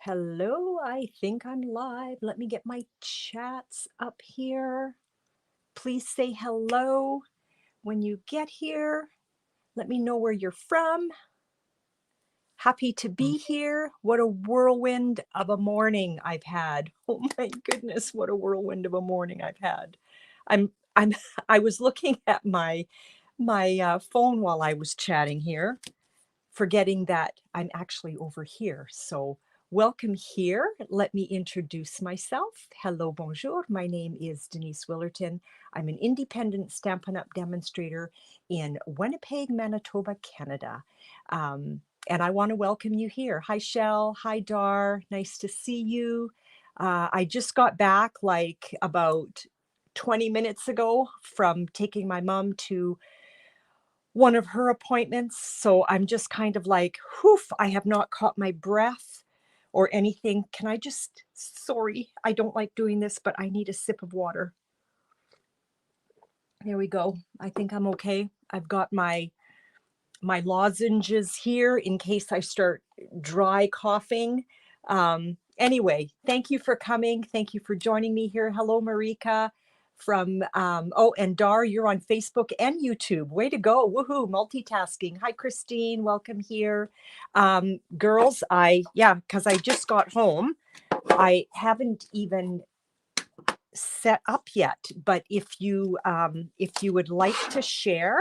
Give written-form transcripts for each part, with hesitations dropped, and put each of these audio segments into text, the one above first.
Hello, I think I'm live. Let me get my chats up here. Please say hello when you get here. Let me know where you're from. Happy to be here. What a whirlwind of a morning I've had. Oh my goodness, what a whirlwind of a morning I've had. I'm I was looking at my phone while I was chatting here, forgetting that I'm actually over here. So welcome here. Let me introduce myself. Hello, bonjour. My name is Denise Willerton. I'm an independent Stampin' Up demonstrator in Winnipeg, Manitoba, Canada. And I want to welcome you here. Hi, Shell. Hi, Dar. Nice to see you. I just got back like about 20 minutes ago from taking my mom to one of her appointments. So I'm just kind of like, whoof, I have not caught my breath or anything. Can I just, sorry, I don't like doing this, but I need a sip of water. There we go. I think I'm okay. I've got my lozenges here in case I start dry coughing. Anyway, thank you for coming. Thank you for joining me here. Hello, Marika from, oh, and Dar, you're on Facebook and YouTube. Way to go. Woohoo, multitasking. Hi, Christine. Welcome here. Girls, because I just got home. I haven't even set up yet, but if you would like to share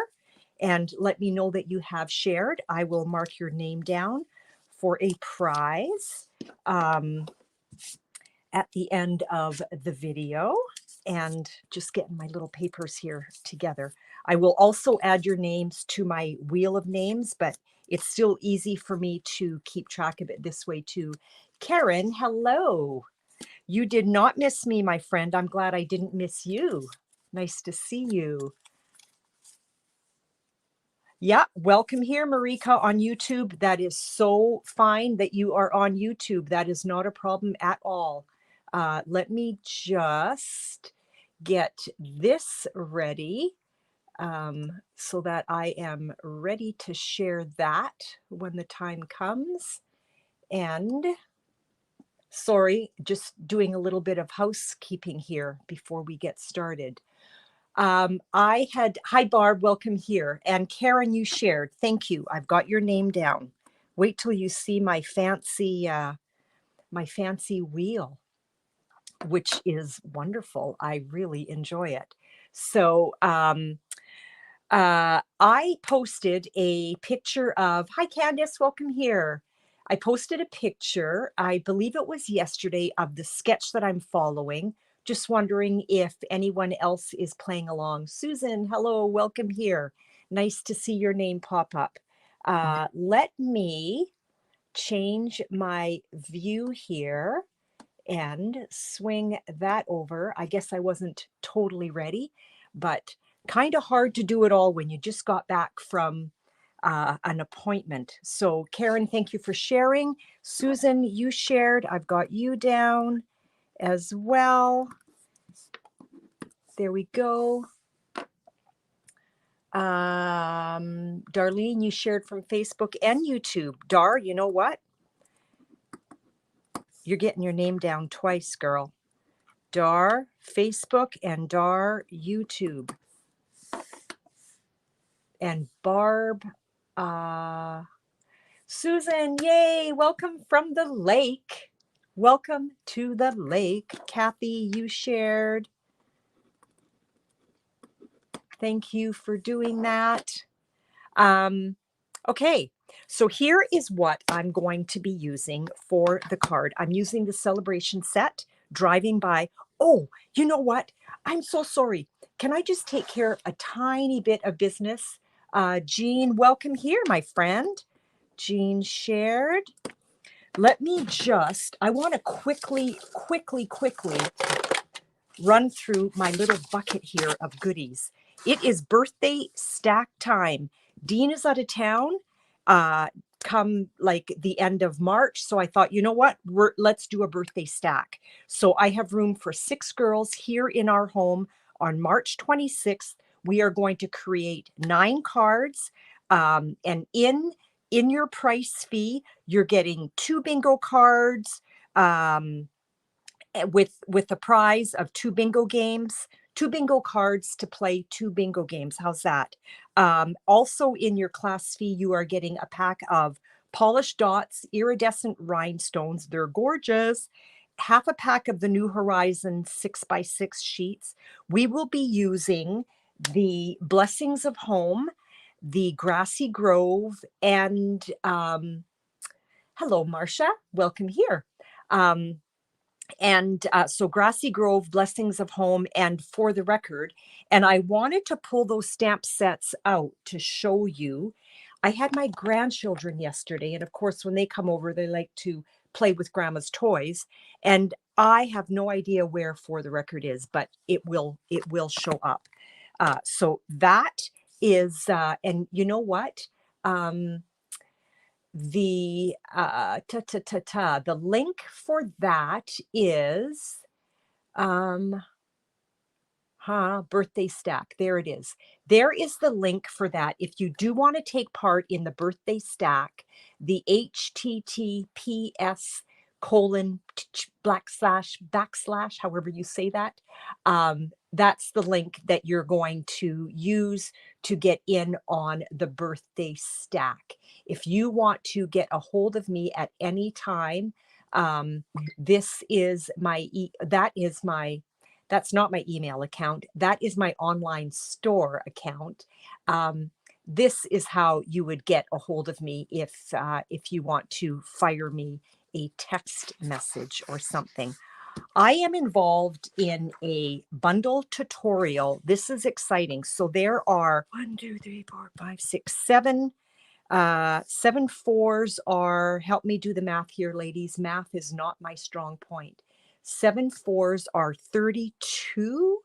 and let me know that you have shared, I will mark your name down for a prize at the end of the video. And just getting my little papers here together. I will also add your names to my wheel of names, but it's still easy for me to keep track of it this way too. Karen, hello. You did not miss me, my friend. I'm glad I didn't miss you. Nice to see you. Yeah, welcome here, Marika, on YouTube. That is so fine that you are on YouTube. That is not a problem at all. Let me just get this ready so that I am ready to share that when the time comes. And sorry, just doing a little bit of housekeeping here before we get started. Hi, Barb, welcome here. And Karen, you shared. Thank you. I've got your name down. Wait till you see my fancy wheel, which is wonderful. I really enjoy it. So I posted a picture of, hi, Candice, welcome here. I posted a picture, I believe it was yesterday, of the sketch that I'm following. Just wondering if anyone else is playing along. Susan, hello, welcome here. Nice to see your name pop up. Let me change my view here and swing that over. I guess I wasn't totally ready, but kind of hard to do it all when you just got back from an appointment. So Karen, thank you for sharing. Susan, you shared. I've got you down as well. There we go. Darlene, you shared from Facebook and YouTube. Dar, you know what? You're getting your name down twice, girl. Dar Facebook and Dar YouTube. And Barb, Susan, yay, welcome from the lake. Welcome to the lake. Kathy, you shared. Thank you for doing that. Okay, so here is what I'm going to be using for the card. I'm using the celebration set, driving by. Oh, you know what? I'm so sorry. Can I just take care of a tiny bit of business? Jean, welcome here, my friend. Jean shared. Let me just, I want to quickly run through my little bucket here of goodies. It is birthday stack time. Dean is out of town come like the end of March. So I thought, you know what, let's do a birthday stack. So I have room for 6 girls here in our home on March 26th. We are going to create 9 cards. And in your price fee, you're getting 2 bingo cards, with a prize of 2 bingo games, 2 bingo cards to play 2 bingo games. How's that? Also in your class fee, you are getting a pack of polished dots, iridescent rhinestones. They're gorgeous. Half a pack of the New Horizon 6x6 sheets. We will be using the Blessings of Home, the Grassy Grove, and hello, Marcia. Welcome here. So Grassy Grove, Blessings of Home, and For the Record. And I wanted to pull those stamp sets out to show you. I had my grandchildren yesterday, and of course, when they come over, they like to play with Grandma's toys. And I have no idea where For the Record is, but it will show up. So that is, and you know what? The the link for that is birthday stack. There it is. There is the link for that. If you do want to take part in the birthday stack, the https // however you say that, that's the link that you're going to use to get in on the birthday stack. If you want to get a hold of me at any time, this is my that's not my email account. That is my online store account. This is how you would get a hold of me if you want to fire me a text message or something. I am involved in a bundle tutorial. This is exciting. So there are 1, 2, 3, 4, 5, 6, 7. 7 4s are, help me do the math here, ladies. Math is not my strong point. 7 4s are 32.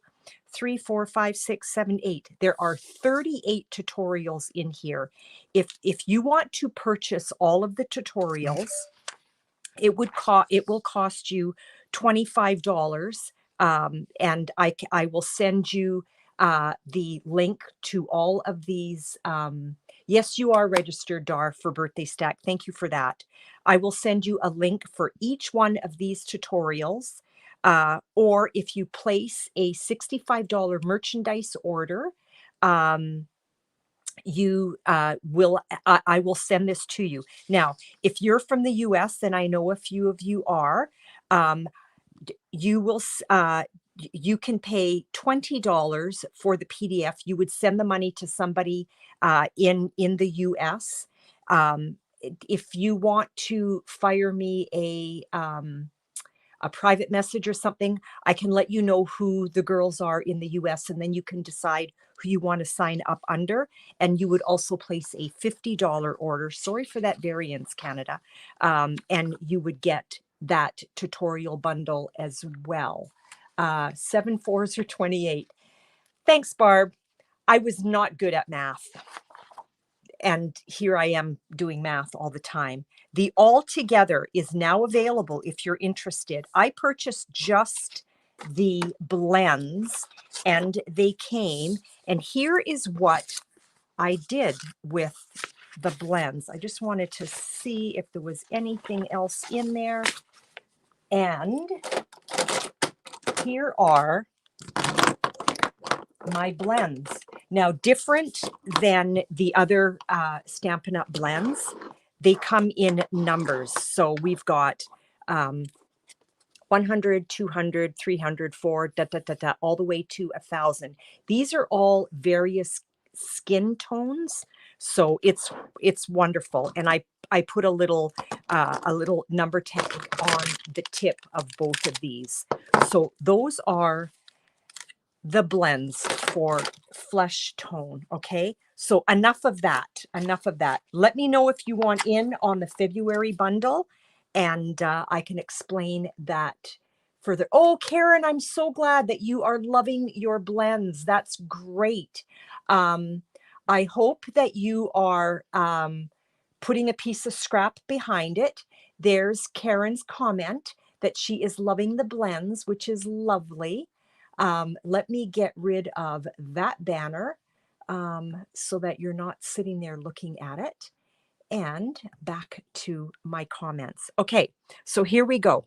3, 4, 5, 6, 7, 8. There are 38 tutorials in here. If you want to purchase all of the tutorials, it will cost you $25. And I will send you the link to all of these. Yes, you are registered, Dar, for Birthday Stack. Thank you for that. I will send you a link for each one of these tutorials. Or if you place a $65 merchandise order, you will, I will send this to you. Now, if you're from the US, and I know a few of you are, you can pay $20 for the PDF. You would send the money to somebody in the US. If you want to fire me a private message or something, I can let you know who the girls are in the US, and then you can decide who you want to sign up under. And you would also place a $50 order. Sorry for that variance, Canada. And you would get that tutorial bundle as well. 7 4s are 28. Thanks, Barb. I was not good at math. And here I am doing math all the time. The Altogether is now available if you're interested. I purchased just the blends and they came. And here is what I did with the blends. I just wanted to see if there was anything else in there. And here are my blends. Now, different than the other Stampin' Up! Blends, they come in numbers. So we've got 100, 200, 300, 4, all the way to 1,000. These are all various skin tones. So it's wonderful. And I put a little number tag on the tip of both of these. So those are the blends for flesh tone. Okay, so enough of that. Let me know if you want in on the February bundle, and I can explain that further. Oh, Karen, I'm so glad that you are loving your blends. That's great. I hope that you are putting a piece of scrap behind it. There's Karen's comment that she is loving the blends, which is lovely. Let me get rid of that banner so that you're not sitting there looking at it. And back to my comments. Okay, so here we go.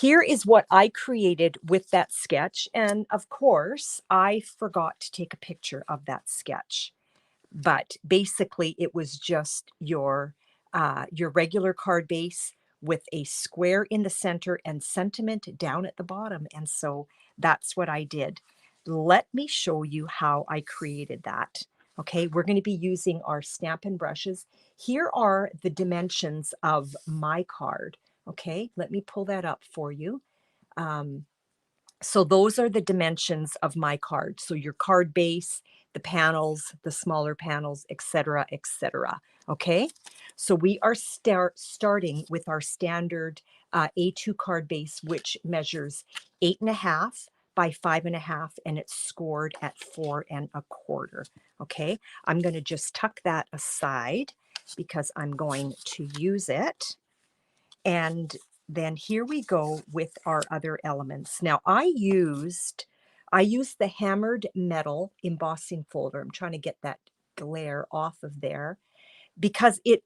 here is what I created with that sketch. And of course, I forgot to take a picture of that sketch. But basically, it was just your regular card base with a square in the center and sentiment down at the bottom. And so that's what I did. Let me show you how I created that. Okay, we're going to be using our Stampin' brushes. Here are the dimensions of my card. Okay, let me pull that up for you. So those are the dimensions of my card. So your card base, the panels, the smaller panels, etc., etc. Okay, so we are starting with our standard A2 card base, which measures 8.5 by 5.5, and it's scored at 4.25. Okay, I'm going to just tuck that aside because I'm going to use it. And then here we go with our other elements. Now I used the hammered metal embossing folder. I'm trying to get that glare off of there because it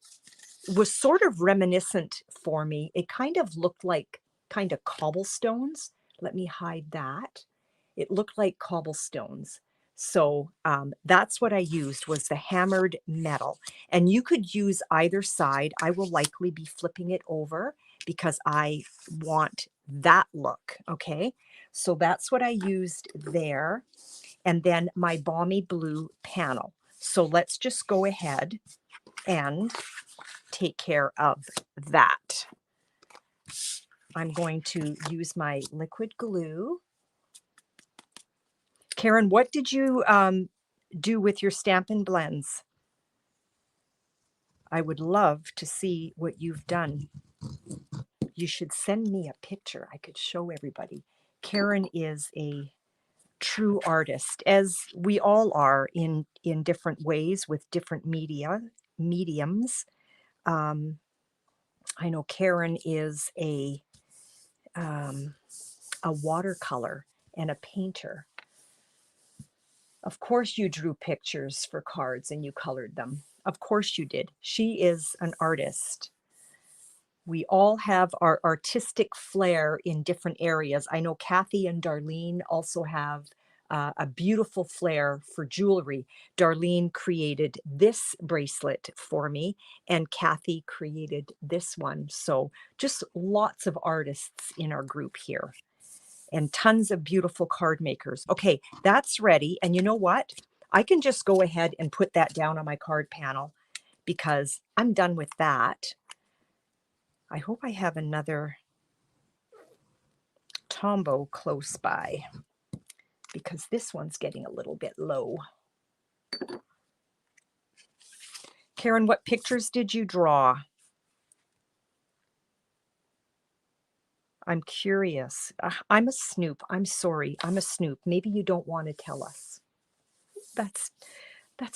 was sort of reminiscent for me. It kind of looked like kind of cobblestones. Let me hide that. It looked like cobblestones. So that's what I used, was the hammered metal. And you could use either side. I will likely be flipping it over because I want that look. Okay, so that's what I used there. And then my balmy blue panel. So let's just go ahead and take care of that. I'm going to use my liquid glue. Karen, what did you do with your Stampin' blends? I would love to see what you've done. You should send me a picture. I could show everybody. Karen is a true artist, as we all are in different ways with different mediums. I know Karen is a watercolor and a painter. Of course you drew pictures for cards and you colored them. Of course you did. She is an artist. We all have our artistic flair in different areas. I know Kathy and Darlene also have a beautiful flair for jewelry. Darlene created this bracelet for me, and Kathy created this one. So just lots of artists in our group here, and tons of beautiful card makers. Okay, that's ready. And you know what? I can just go ahead and put that down on my card panel because I'm done with that. I hope I have another Tombow close by because this one's getting a little bit low. Karen, what pictures did you draw? I'm curious. I'm a snoop. I'm sorry. I'm a snoop. Maybe you don't want to tell us. That's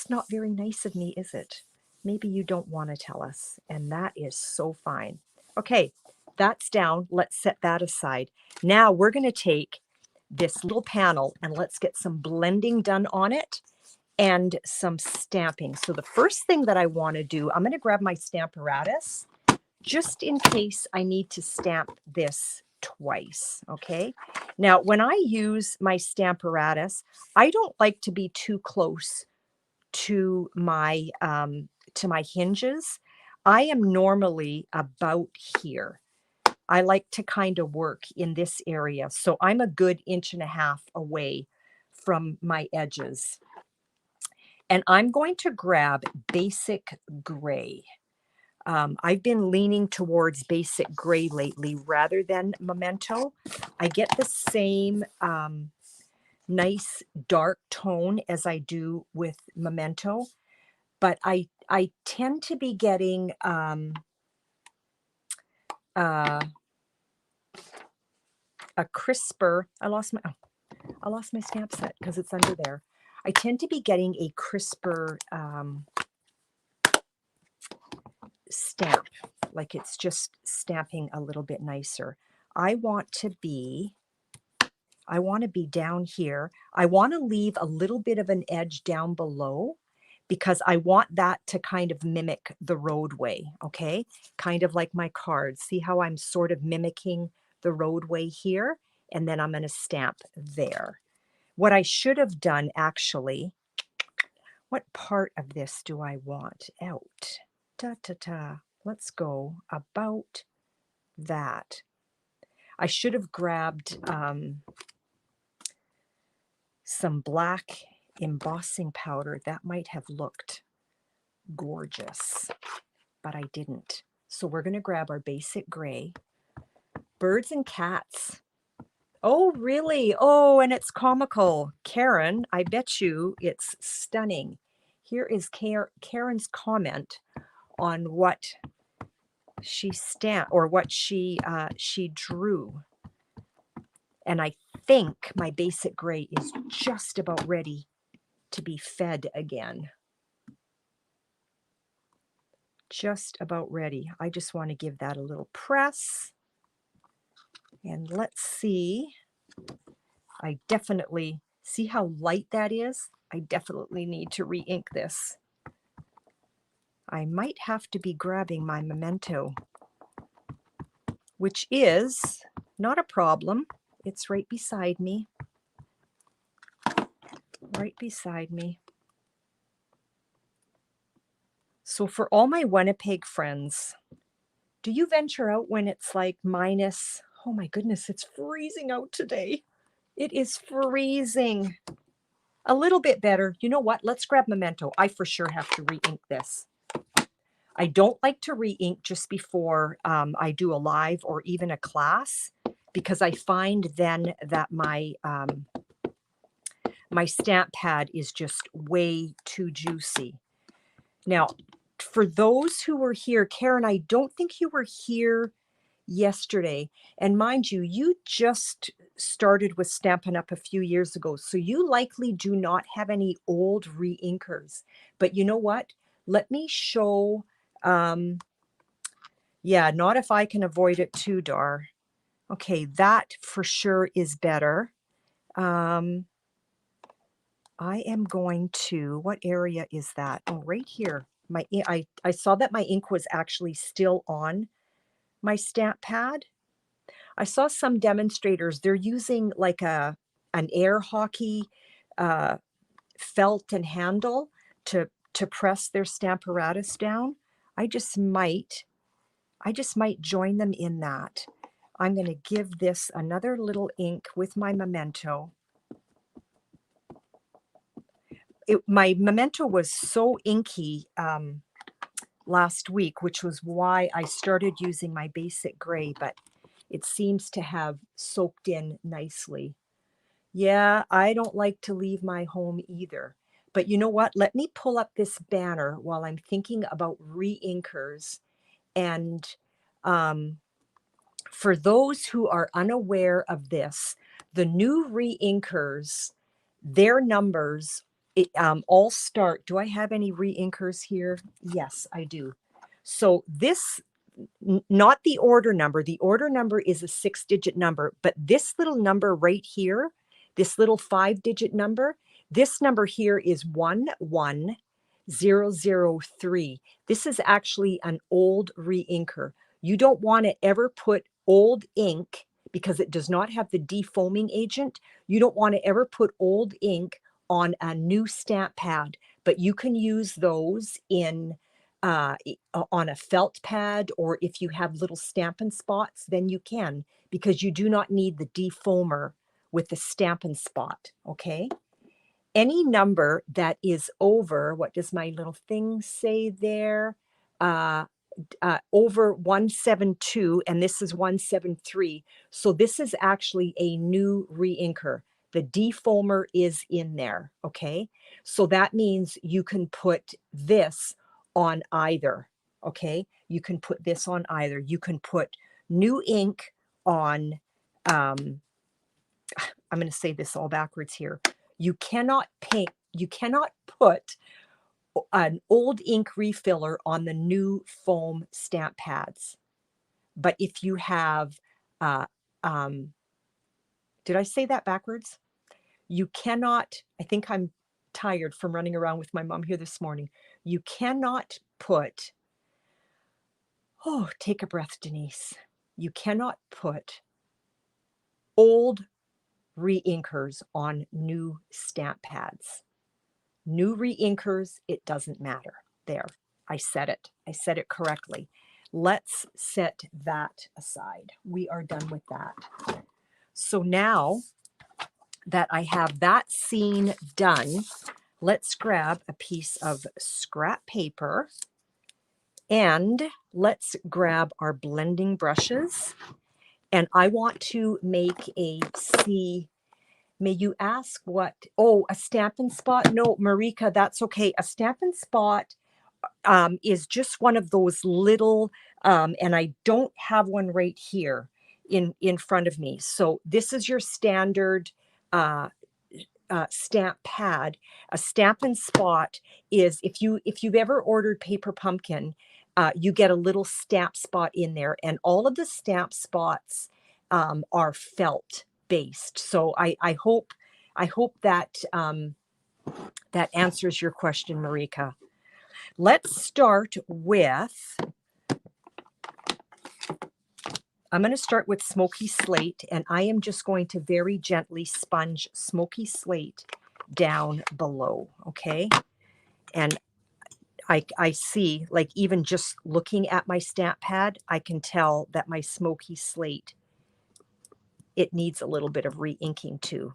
not very nice of me, is it? Maybe you don't want to tell us, and that is so fine. Okay, that's down. Let's set that aside. Now we're going to take this little panel and let's get some blending done on it and some stamping. So the first thing that I want to do, I'm going to grab my Stamparatus just in case I need to stamp this twice. Okay, now when I use my Stamparatus, I don't like to be too close to my hinges. I am normally about here. I like to kind of work in this area, so I'm a good 1.5 inches away from my edges. And I'm going to grab Basic Gray. I've been leaning towards Basic Gray lately rather than Memento. I get the same nice dark tone as I do with Memento, but I tend to be getting a crisper. I lost my stamp set because it's under there. I tend to be getting a crisper stamp, like it's just stamping a little bit nicer. I want to be down here. I want to leave a little bit of an edge down below because I want that to kind of mimic the roadway, okay? Kind of like my cards. See how I'm sort of mimicking the roadway here, and then I'm going to stamp there. What I should have done actually, what part of this do I want out? Let's go about that. I should have grabbed some black embossing powder. That might have looked gorgeous, but I didn't. So we're going to grab our basic gray. Birds and cats. Oh, really? Oh, and it's comical. Karen, I bet you it's stunning. Here is Karen's comment on what she stamped, or what she drew. And I think my basic gray is just about ready to be fed again. Just about ready. I just want to give that a little press. And let's see. I definitely, see how light that is? I definitely need to re-ink this. I might have to be grabbing my memento, which is not a problem. It's right beside me. Right beside me. So for all my Winnipeg friends, do you venture out when it's like minus, oh my goodness, it's freezing out today. It is freezing. A little bit better. You know what? Let's grab memento. I for sure have to re-ink this. I don't like to re-ink just before I do a live or even a class, because I find then that my my stamp pad is just way too juicy. Now, for those who were here, Karen, I don't think you were here yesterday. And mind you, you just started with Stampin' Up a few years ago, so you likely do not have any old re-inkers. But you know what? Let me show, yeah, not if I can avoid it too, Dar. Okay, that for sure is better. I am going to, what area is that? Oh, right here. I saw that my ink was actually still on my stamp pad. I saw some demonstrators, they're using like an air hockey felt and handle to press their stamparatus down. I just might join them in that. I'm going to give this another little ink with my memento. My memento was so inky last week, which was why I started using my basic gray, but it seems to have soaked in nicely. Yeah, I don't like to leave my home either. But you know what? Let me pull up this banner while I'm thinking about re-inkers. And for those who are unaware of this, the new re-inkers, their numbers all start. Do I have any re-inkers here? Yes, I do. So this, not the order number. The order number is a 6-digit number, but this little number right here, this little 5-digit number, this number here is 11003. This is actually an old re-inker. You don't want to ever put old ink, because it does not have the defoaming agent. You don't want to ever put old ink on a new stamp pad, but you can use those in on a felt pad, or if you have little Stampin' Spots, then you can, because you do not need the defoamer with the Stampin' Spot, okay? Any number that is over, what does my little thing say there? Over 172, and this is 173. So this is actually a new re-inker. The defoamer is in there, okay? So that means you can put this on either, okay? You can put this on either. You can put new ink on, I'm going to say this all backwards here. You cannot put an old ink refiller on the new foam stamp pads. But if you have, did I say that backwards? You cannot, I think I'm tired from running around with my mom here this morning. You cannot put, oh, take a breath, Denise. You cannot put old re-inkers on new stamp pads. New re-inkers, it doesn't matter. There, I said it. I said it correctly. Let's set that aside. We are done with that. So now that I have that scene done, let's grab a piece of scrap paper and let's grab our blending brushes. And I want to make a C. May you ask what? Oh, a Stampin' Spot? No, Marika, that's okay. A Stampin' Spot is just one of those little, and I don't have one right here in front of me. So this is your standard stamp pad. A Stampin' Spot is, if you've ever ordered Paper Pumpkin, you get a little stamp spot in there, and all of the stamp spots are felt based. So I hope that that answers your question, Marika. Let's start with, I'm going to start with Smoky Slate, and I am just going to very gently sponge Smoky Slate down below, okay? And I see, like, even just looking at my stamp pad, I can tell that my Smoky Slate, it needs a little bit of re-inking too.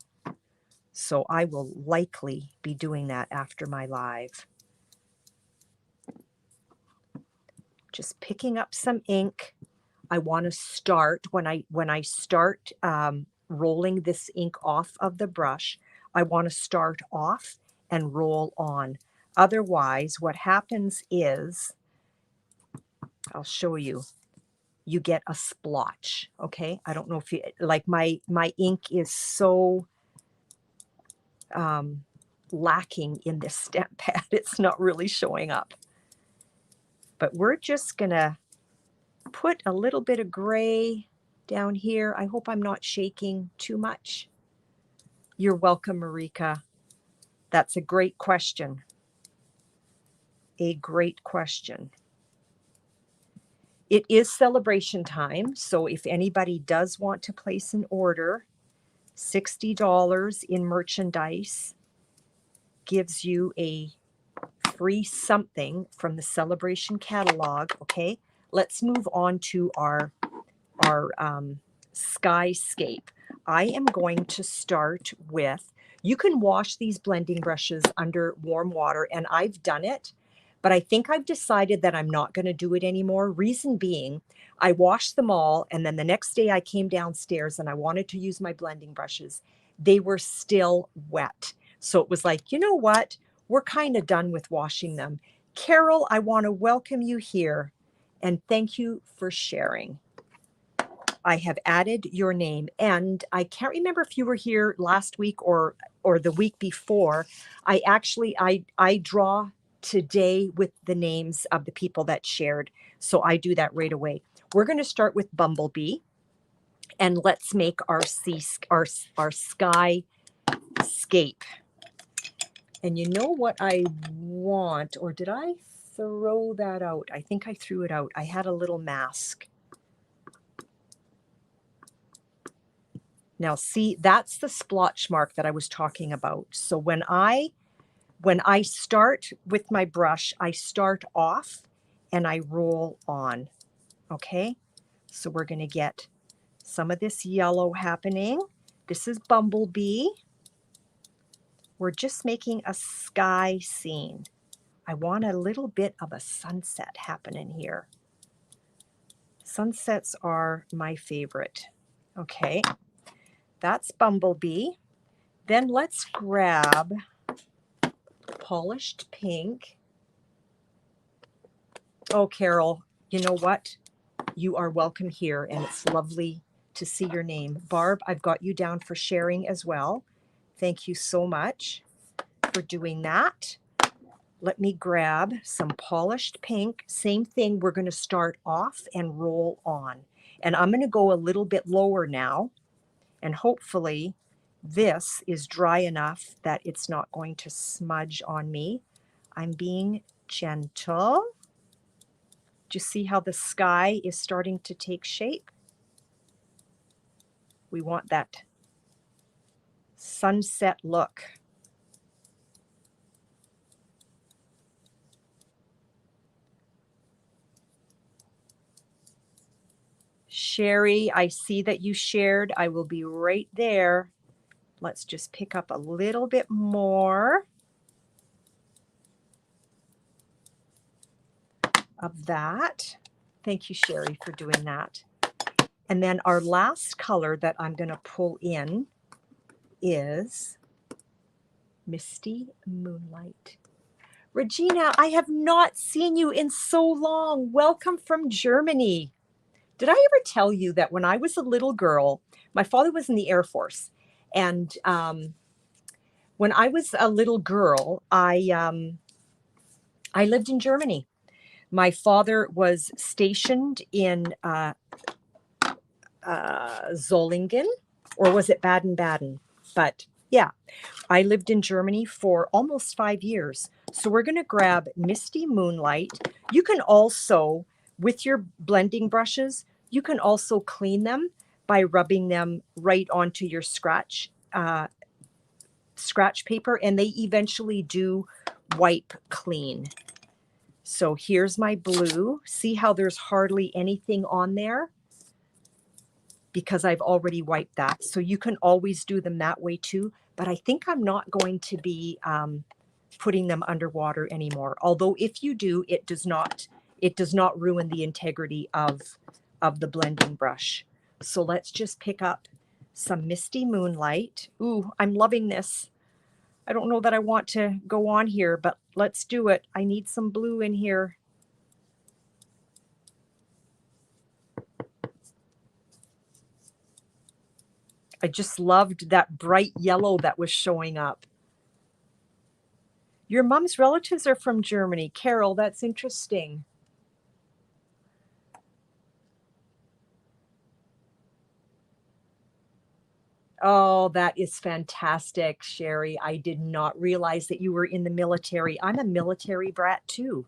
So I will likely be doing that after my live. Just picking up some ink. I want to start, when I start rolling this ink off of the brush, I want to start off and roll on. Otherwise, what happens is, I'll show you, you get a splotch, okay? I don't know if you, like, my ink is so lacking in this stamp pad, it's not really showing up. But we're just gonna put a little bit of gray down here. I hope I'm not shaking too much. You're welcome, Marika. That's a great question. A great question. It is celebration time, so if anybody does want to place an order, $60 in merchandise gives you a free something from the celebration catalog. Okay, let's move on to our Skyscape. I am going to start with, you can wash these blending brushes under warm water, and I've done it, but I think I've decided that I'm not going to do it anymore. Reason being, I washed them all, and then the next day I came downstairs and I wanted to use my blending brushes. They were still wet. So it was like, you know what? We're kind of done with washing them. Carol, I want to welcome you here, and thank you for sharing. I have added your name, and I can't remember if you were here last week or the week before. I draw today with the names of the people that shared, so I do that right away. We're going to start with Bumblebee, and let's make our Skyscape. And you know what I want, or did I throw that out? I think I threw it out. I had a little mask. Now see, that's the splotch mark that I was talking about. So when I start with my brush, I start off and I roll on, okay? So we're gonna get some of this yellow happening. This is Bumblebee. We're just making a sky scene. I want a little bit of a sunset happening here. Sunsets are my favorite. Okay. That's Bumblebee. Then let's grab Polished Pink. Oh, Carol, you know what? You are welcome here, and it's lovely to see your name. Barb, I've got you down for sharing as well. Thank you so much for doing that. Let me grab some Polished Pink. Same thing, we're going to start off and roll on. And I'm going to go a little bit lower now, and hopefully this is dry enough that it's not going to smudge on me. I'm being gentle. Do you see how the sky is starting to take shape? We want that sunset look. Sherry, I see that you shared. I will be right there. Let's just pick up a little bit more of that. Thank you, Sherry, for doing that. And then our last color that I'm going to pull in is Misty Moonlight. Regina, I have not seen you in so long. Welcome from Germany. Did I ever tell you that when I was a little girl, my father was in the Air Force, and when I was a little girl, I lived in Germany. My father was stationed in Zollingen, or was it Baden-Baden? But yeah, I lived in Germany for almost 5 years. So we're going to grab Misty Moonlight. You can also, with your blending brushes, you can also clean them by rubbing them right onto your scratch paper, and they eventually do wipe clean. So here's my blue. See how there's hardly anything on there? Because I've already wiped that. So you can always do them that way too. But I think I'm not going to be putting them underwater anymore. Although if you do, it does not ruin the integrity of the blending brush. So let's just pick up some Misty Moonlight. Ooh, I'm loving this. I don't know that I want to go on here, but let's do it. I need some blue in here. I just loved that bright yellow that was showing up. Your mom's relatives are from Germany. Carol, that's interesting. Oh, that is fantastic, Sherry. I did not realize that you were in the military. I'm a military brat too.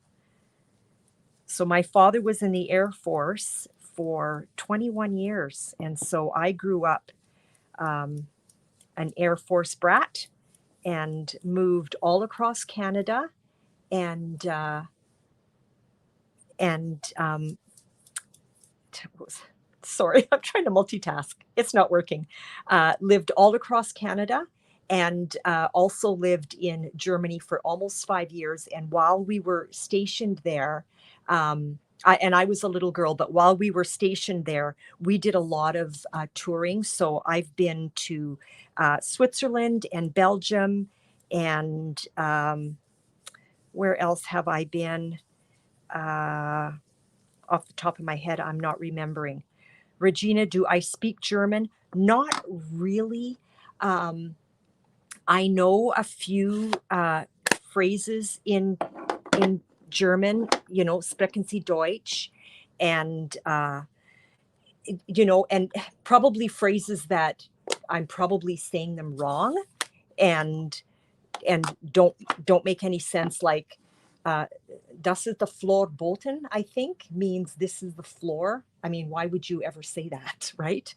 So my father was in the Air Force for 21 years. And so I grew up an Air Force brat and moved all across Canada and sorry, I'm trying to multitask. It's not working. Lived all across Canada and also lived in Germany for almost 5 years. And while we were stationed there, I was a little girl, but while we were stationed there, we did a lot of touring. So I've been to Switzerland and Belgium, and where else have I been? Off the top of my head, I'm not remembering. Regina, do I speak German? Not really. I know a few phrases in German, sprechen Sie Deutsch, and and probably phrases that I'm probably saying them wrong, and don't make any sense. Like das ist the Floorboden, I think, means this is the floor. I mean, why would you ever say that, right?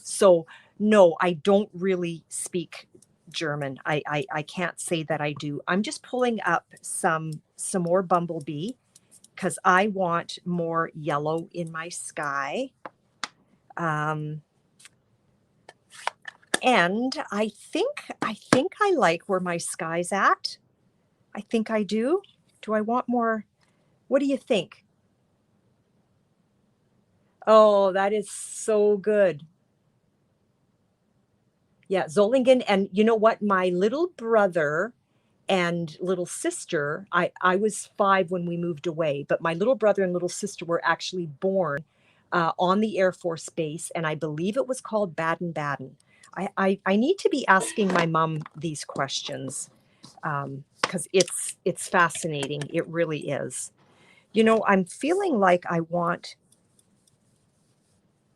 So no, I don't really speak German. I can't say that I do. I'm just pulling up some more Bumblebee because I want more yellow in my sky. And I think I like where my sky's at. I think I do. Do I want more? What do you think? Oh, that is so good. Yeah, Zollingen. And you know what? My little brother and little sister, I was 5 when we moved away, but my little brother and little sister were actually born on the Air Force Base, and I believe it was called Baden-Baden. I need to be asking my mom these questions because it's fascinating. It really is. I'm feeling like I want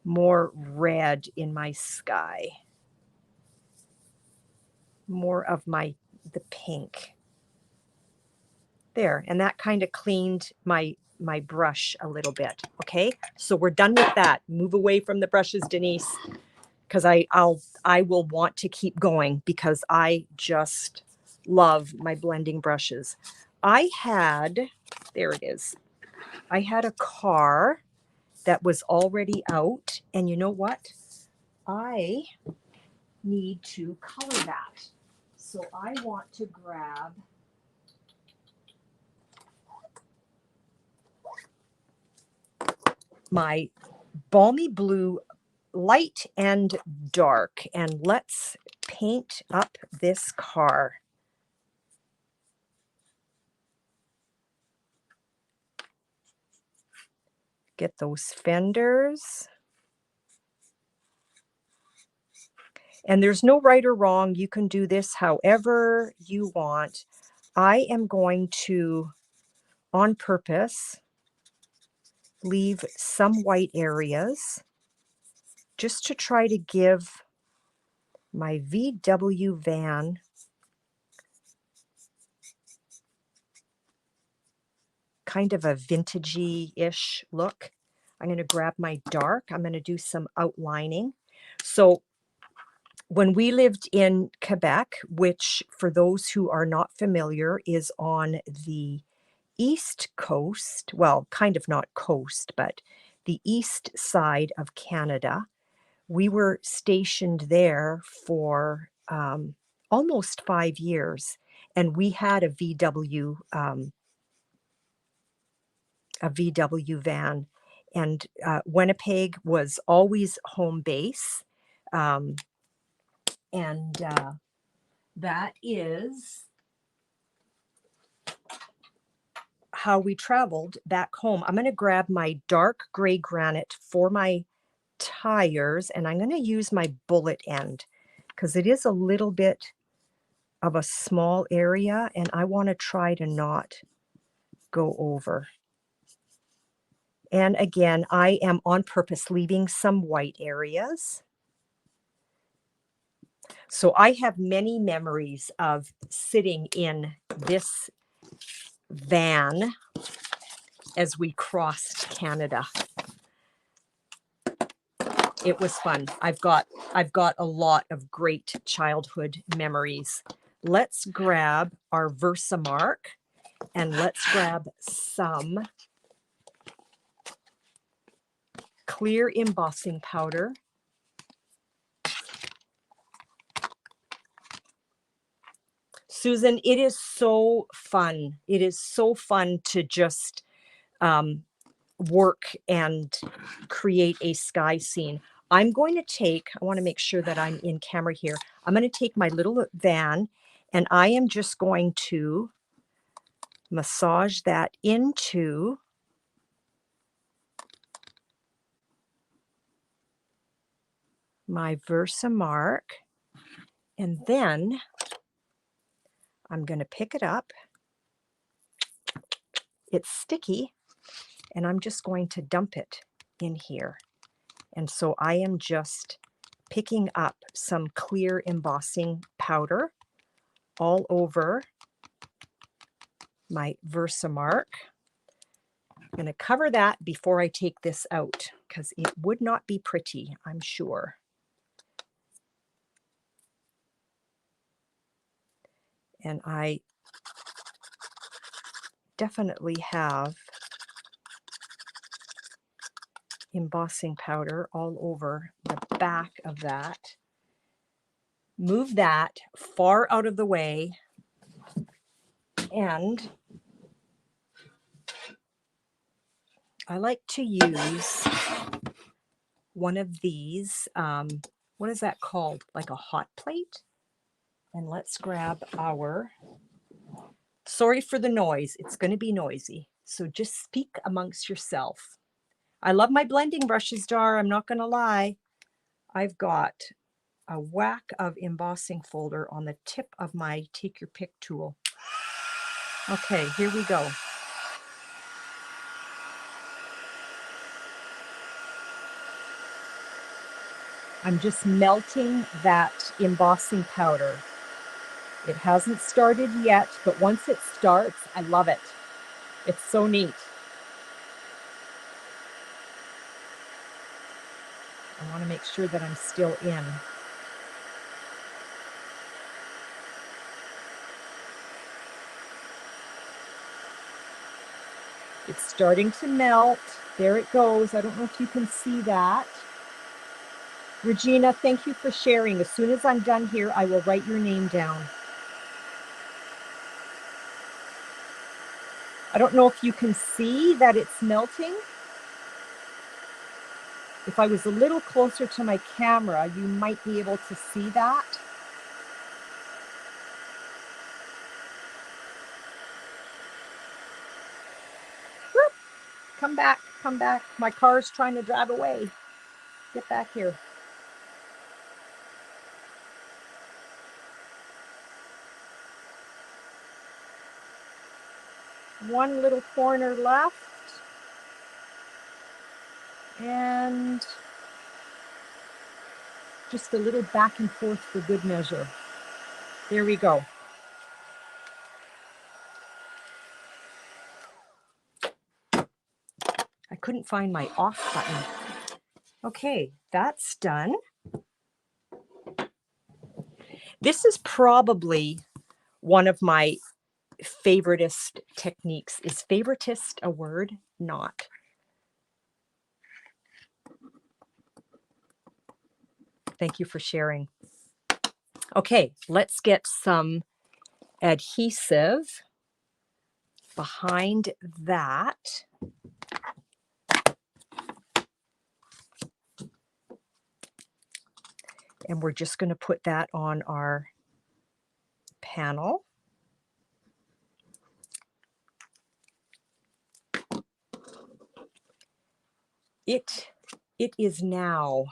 more red in my sky, more of the pink there, and that kind of cleaned my brush a little bit. Okay, so we're done with that. Move away from the brushes, Denise. because I will want to keep going because I just love my blending brushes. There it is. I had a car that was already out, and you know what? I need to color that. So I want to grab my balmy blue light and dark, and let's paint up this car. Get those fenders. And there's no right or wrong. You can do this however you want. I am going to, on purpose, leave some white areas just to try to give my VW van kind of a vintagey-ish look. I'm going to grab my dark. I'm going to do some outlining. So when we lived in Quebec, which for those who are not familiar is on the east coast, well, kind of not coast, but the east side of Canada, we were stationed there for almost 5 years, and we had a VW van, and Winnipeg was always home base, and that is how we traveled back home. I'm going to grab my dark gray granite for my tires, and I'm going to use my bullet end because it is a little bit of a small area, and I want to try to not go over. And again, I am on purpose leaving some white areas. So I have many memories of sitting in this van as we crossed Canada. It was fun. I've got a lot of great childhood memories. Let's grab our Versamark and let's grab some clear embossing powder. Susan, it is so fun. It is so fun to just work and create a sky scene. I'm going to take, I want to make sure that I'm in camera here. I'm going to take my little van and I am just going to massage that into my Versamark. And then I'm going to pick it up. It's sticky, and I'm just going to dump it in here. And so I am just picking up some clear embossing powder all over my Versamark. I'm going to cover that before I take this out because it would not be pretty, I'm sure. And I definitely have embossing powder all over the back of that. Move that far out of the way, and I like to use one of these, what is that called? Like a hot plate? And let's grab our, sorry for the noise, it's going to be noisy, so just speak amongst yourself. I love my blending brushes, Dar, I'm not going to lie. I've got a whack of embossing folder on the tip of my take your pick tool. Okay, here we go. I'm just melting that embossing powder. It hasn't started yet, but once it starts, I love it. It's so neat. I want to make sure that I'm still in. It's starting to melt. There it goes. I don't know if you can see that. Regina, thank you for sharing. As soon as I'm done here, I will write your name down. I don't know if you can see that it's melting. If I was a little closer to my camera, you might be able to see that. Whoop. Come back, come back. My car's trying to drive away. Get back here. One little corner left. And just a little back and forth for good measure. There we go. I couldn't find my off button. Okay, that's done. This is probably one of my favoritist techniques. Is favoritist a word? Not. Thank you for sharing. Okay, let's get some adhesive behind that. And we're just going to put that on our panel. It is now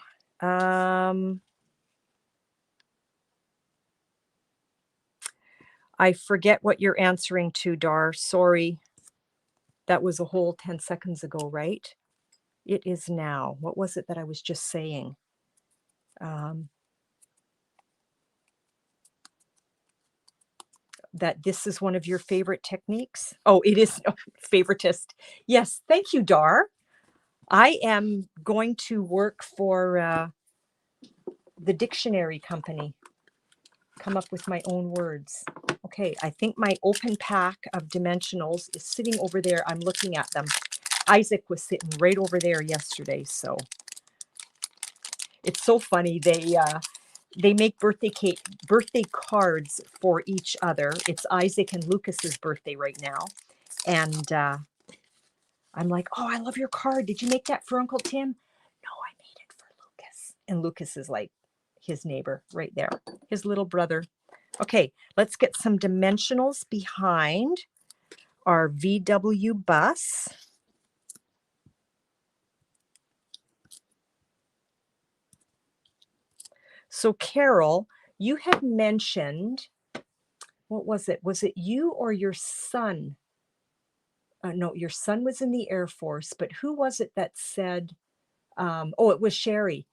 I forget what you're answering to, Dar. Sorry. That was a whole 10 seconds ago, right? It is now. What was it that I was just saying? That this is one of your favorite techniques? Oh, it is favoritist. Yes, thank you, Dar. I am going to work for the dictionary company. Come up with my own words. Okay, I think my open pack of dimensionals is sitting over there. I'm looking at them. Isaac was sitting right over there yesterday, so it's so funny. They make birthday cards for each other. It's Isaac and Lucas's birthday right now, and I'm like, oh, I love your card. Did you make that for Uncle Tim? No, I made it for Lucas. And Lucas is like his neighbor right there, his little brother. Okay, let's get some dimensionals behind our VW bus. So Carol, you had mentioned, what was it? Was it you or your son? No, your son was in the Air Force, but who was it that said, oh, it was Sherry.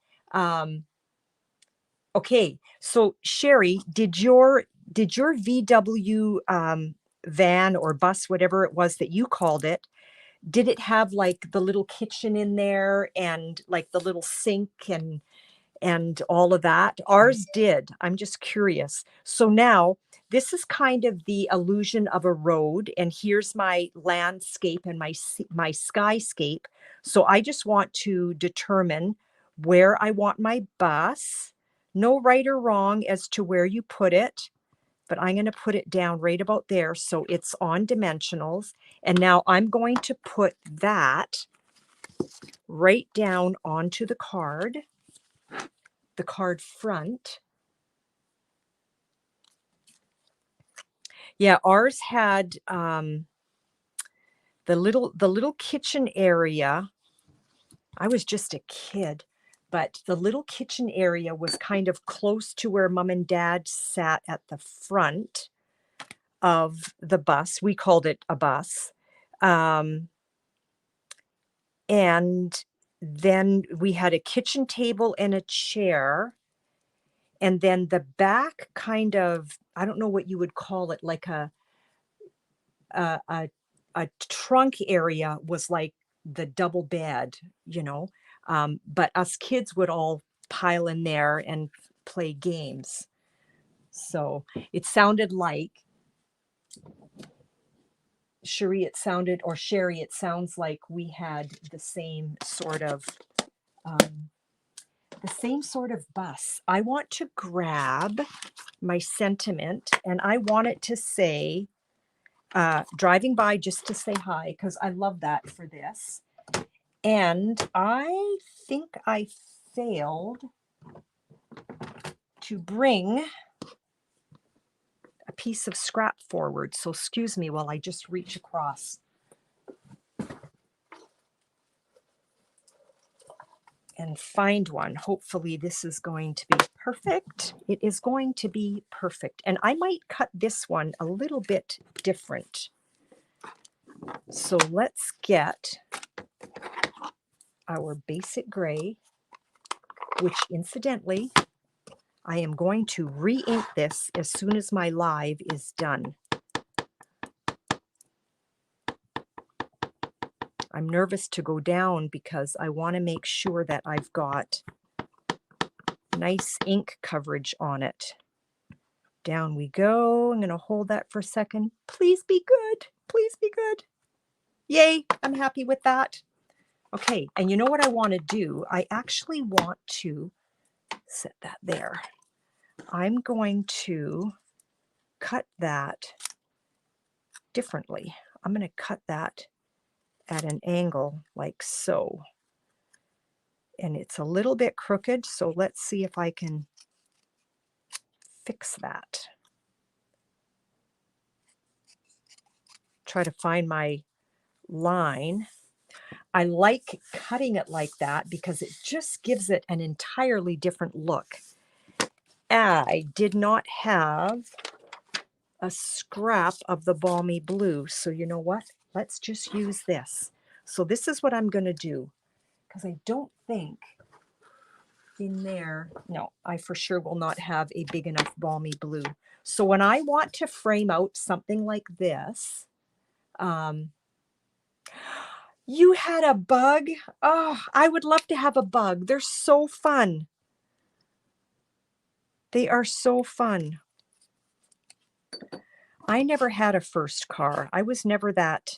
Okay, so Sherry, did your VW van or bus, whatever it was that you called it, did it have like the little kitchen in there and like the little sink and all of that? Ours did. I'm just curious. So now this is kind of the illusion of a road, and here's my landscape and my skyscape. So I just want to determine where I want my bus. No right or wrong as to where you put it, but I'm going to put it down right about there. So it's on dimensionals. And now I'm going to put that right down onto the card front. Yeah, ours had the little kitchen area. I was just a kid, but the little kitchen area was kind of close to where Mom and Dad sat at the front of the bus. We called it a bus. And then we had a kitchen table and a chair. And then the back kind of, I don't know what you would call it, like a trunk area was like the double bed, you know. But us kids would all pile in there and play games. So it sounded like, Sherry, it sounds like we had the same sort of bus. I want to grab my sentiment, and I want it to say, driving by just to say hi, because I love that for this. And I think I failed to bring a piece of scrap forward. So excuse me while I just reach across. And find one. Hopefully this is going to be perfect. It is going to be perfect. And I might cut this one a little bit different. So let's get our basic gray, which incidentally, I am going to re-ink this as soon as my live is done. I'm nervous to go down because I want to make sure that I've got nice ink coverage on it. Down we go. I'm going to hold that for a second. Please be good. Please be good. Yay, I'm happy with that. Okay, and you know what I want to do? I actually want to set that there. I'm going to cut that differently. I'm going to cut that at an angle like so. And it's a little bit crooked, so let's see if I can fix that. Try to find my line. I like cutting it like that because it just gives it an entirely different look. I did not have a scrap of the balmy blue, so you know what? Let's just use this. So this is what I'm going to do, because I don't think in there, no, I for sure will not have a big enough balmy blue. So when I want to frame out something like this, you had a bug? Oh, I would love to have a bug. They're so fun. They are so fun. I never had a first car. I was never that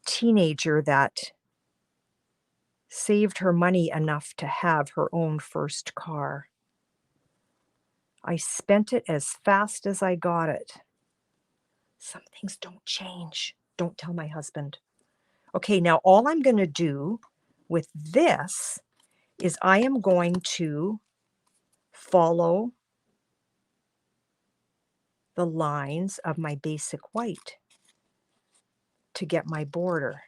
teenager that saved her money enough to have her own first car. I spent it as fast as I got it. Some things don't change. Don't tell my husband. Okay, now all I'm going to do with this is I am going to follow the lines of my basic white to get my border.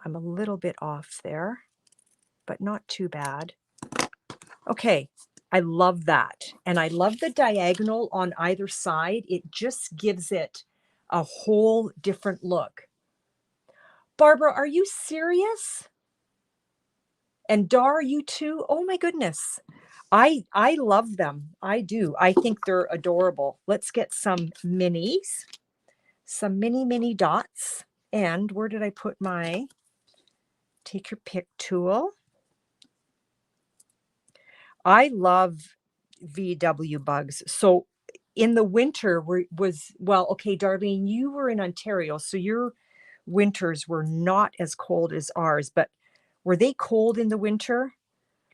I'm a little bit off there, but not too bad. Okay, I love that. And I love the diagonal on either side. It just gives it a whole different look. Barbara, are you serious? And Dar, you too? Oh my goodness. I love them. I do. I think they're adorable. Let's get some minis, some mini dots. And where did I put my, take your pick tool. I love VW bugs. So in the winter well, okay, Darlene, you were in Ontario, so your winters were not as cold as ours, but were they cold in the winter?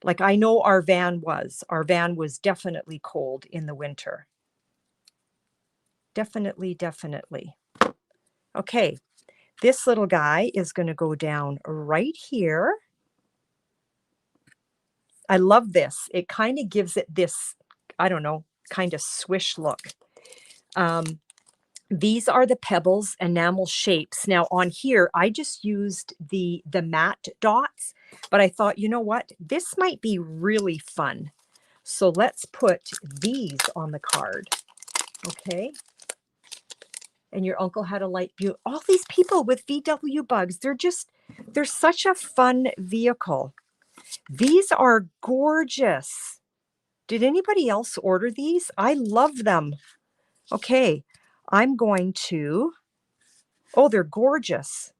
Like I know our van was. Our van was definitely cold in the winter. Definitely, definitely. Okay, this little guy is going to go down right here. I love this. It kind of gives it this, I don't know, kind of swish look. These are the pebbles enamel shapes. Now on here, I just used the matte dots, but I thought, you know what? This might be really fun. So let's put these on the card. Okay. And your uncle had a light view. All these people with VW bugs, they're such a fun vehicle. These are gorgeous. Did anybody else order these? I love them. Okay, I'm going to, oh, they're gorgeous.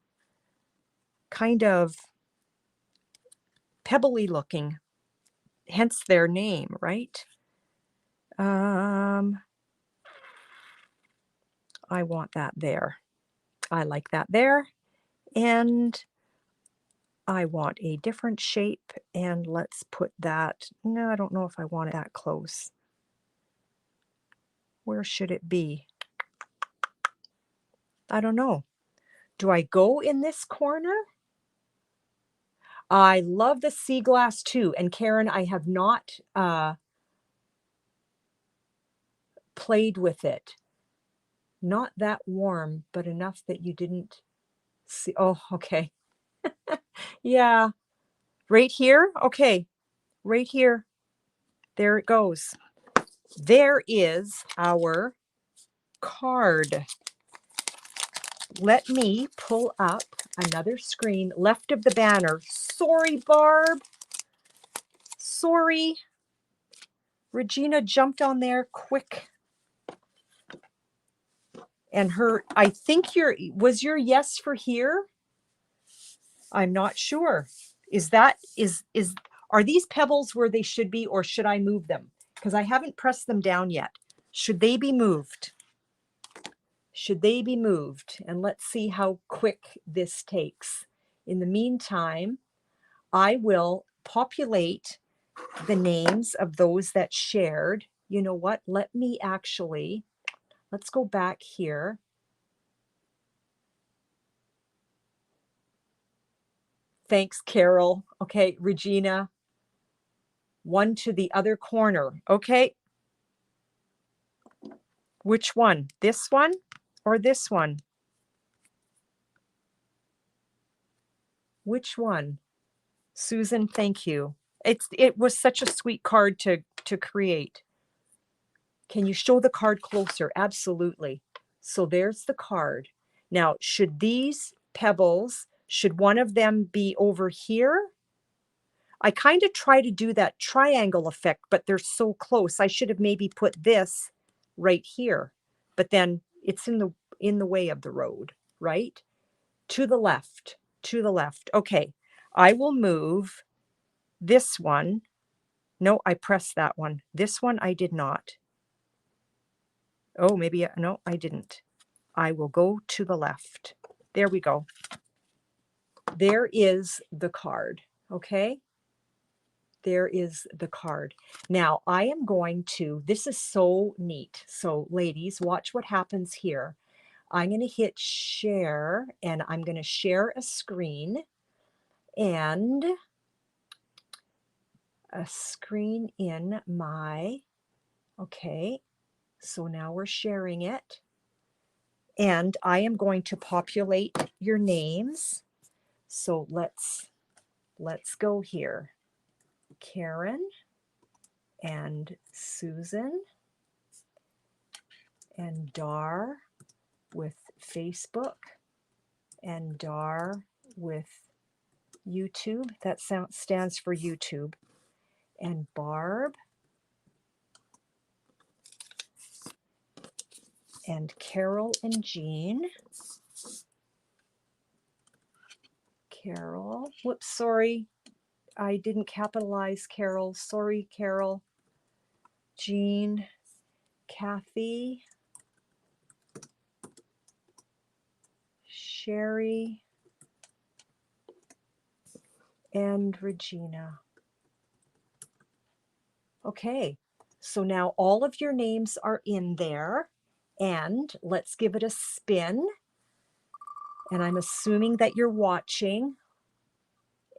Kind of pebbly looking, hence their name, right? I want that there. I like that there. And I want a different shape, and let's put that, no, I don't know if I want it that close. Where should it be? I don't know. Do I go in this corner? I love the sea glass too. And Karen, I have not played with it. Not that warm, but enough that you didn't see. Oh, okay. Yeah. Right here? Okay. Right here. There it goes. There is our card. Let me pull up another screen left of the banner. Sorry, Barb. Sorry. Regina jumped on there quick. And I think was your yes for here? I'm not sure. Are these pebbles where they should be, or should I move them? Because I haven't pressed them down yet. Should they be moved? Should they be moved? And let's see how quick this takes. In the meantime, I will populate the names of those that shared. You know what? Let's go back here. Thanks, Carol. Okay, Regina. One to the other corner. Okay. Which one? This one or this one? Which one? Susan, thank you. It was such a sweet card to create. Can you show the card closer? Absolutely. So there's the card. Now, should these pebbles, should one of them be over here? I kind of try to do that triangle effect, but they're so close. I should have maybe put this right here, but then it's in the way of the road, right? To the left, to the left. Okay, I will move this one. No, I pressed that one. This one I did not. Oh, maybe, no, I didn't. I will go to the left. There we go. There is the card, okay? There is the card. Now I am going to, this is so neat. So ladies, watch what happens here. I'm going to hit share, and I'm going to share a screen, and a screen in my, okay, so now we're sharing it. And I am going to populate your names. So let's go here. Karen and Susan and Dar with Facebook and Dar with YouTube. That stands for YouTube. And Barb and Carol and Jean. Carol, whoops, sorry. I didn't capitalize Carol. Sorry, Carol. Jean, Kathy, Sherry, and Regina. Okay, so now all of your names are in there, and let's give it a spin. And I'm assuming that you're watching.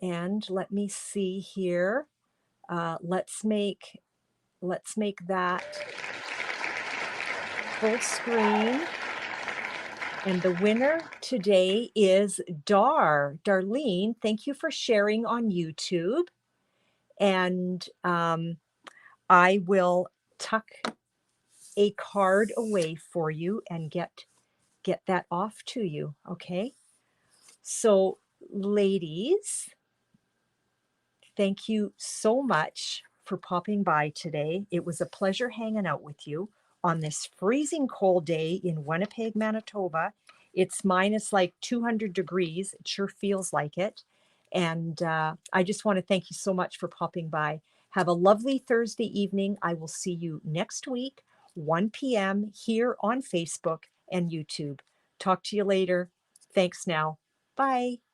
And let me see here. Let's make that full screen. And the winner today is Darlene. Thank you for sharing on YouTube. And I will tuck a card away for you and get that off to you. Okay. So ladies, thank you so much for popping by today. It was a pleasure hanging out with you on this freezing cold day in Winnipeg, Manitoba. It's minus like 200 degrees. It sure feels like it. And I just want to thank you so much for popping by. Have a lovely Thursday evening. I will see you next week, 1 p.m. here on Facebook and YouTube. Talk to you later. Thanks now. Bye.